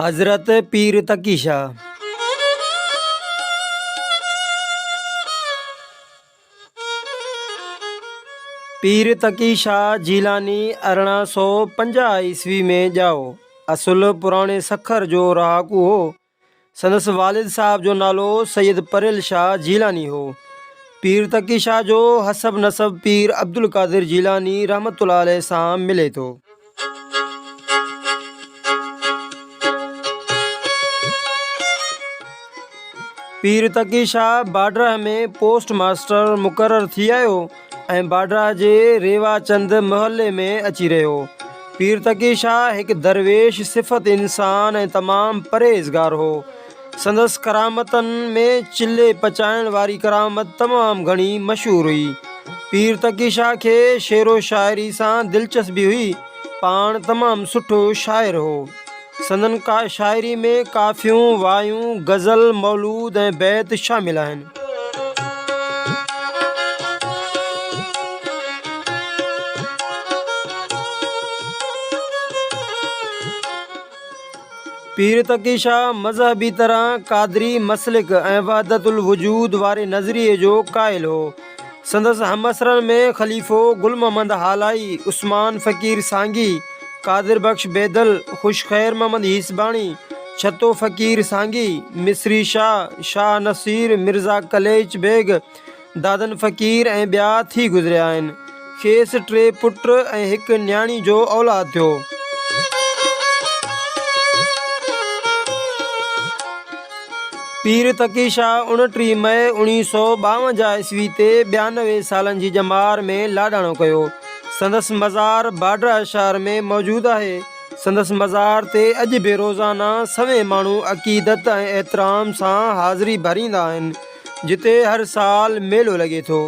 हज़रत पीर तकी शाह। पीर तकी शाह जीलानी 1850 ईस्वी में जाओ। असुल पुराणे सखर जो रहाकू हो। संदस वालिद साहब जो नालो सैयद परेल शाह जीलानी हो। पीर तकी शाह जो हसब नसब पीर अब्दुल कादिर जीलानी रहमतुल्लाह अलैह सां मिले थो। पीर तकी शाह बाडरा में पोस्ट मास्टर मुक़रर थी आयो ऐं बाडरा जे रेवाचंद महल्ले में अची रहियो। पीर तकी शाह एक दरवेश सिफ़त इंसान ऐं तमाम परहेज़गार हो। संदस करामतन में चिल्ले पचाइण वारी करामत तमाम घणी मशहूर हुई। पीर तकी शाह के शेरो शायरी सां दिलचस्पी हुई। पाण तमाम सुठो शायर हो। संदन का शायरी में काफ़ियूं, वायूं, गज़ल, मौलूद ऐं बैत शामिल आहिनि। पीर तकी शाह मज़हबी तरह कादरी मसलिक ऐं वहदतुल वजूद वारे नज़रिए जो क़ाइल हो। संदस हमअसरन में ख़लीफ़ो गुल मोहम्मद हालाई, उस्मान फ़कीर सांगी, कादिर बख्श बेदल, खुशखैर मोहम्मद हिसबाणी, छतो फ़कीर सांगी, मिस्री शाह, शाह नसीर, मिर्ज़ा कलेच बेग, दादन फ़कीर ऐं ॿिया थी गुज़रिया आहिनि। खेसि 3 पुट ऐं 1 न्याणी जो औलाद थियो। पीर तकी शाह 29 मई 1952 ईस्वी ते 92 सालनि जी जमार में लाॾाणो कयो। संदस मज़ार बाडरा शहर में मौजूद आहे। संदस मज़ार ते अॼु बि रोज़ाना सवें माण्हू अक़ीदत ऐं एहतराम सां हाज़िरी भरींदा आहिनि, जिते हर साल मेलो लॻे थो।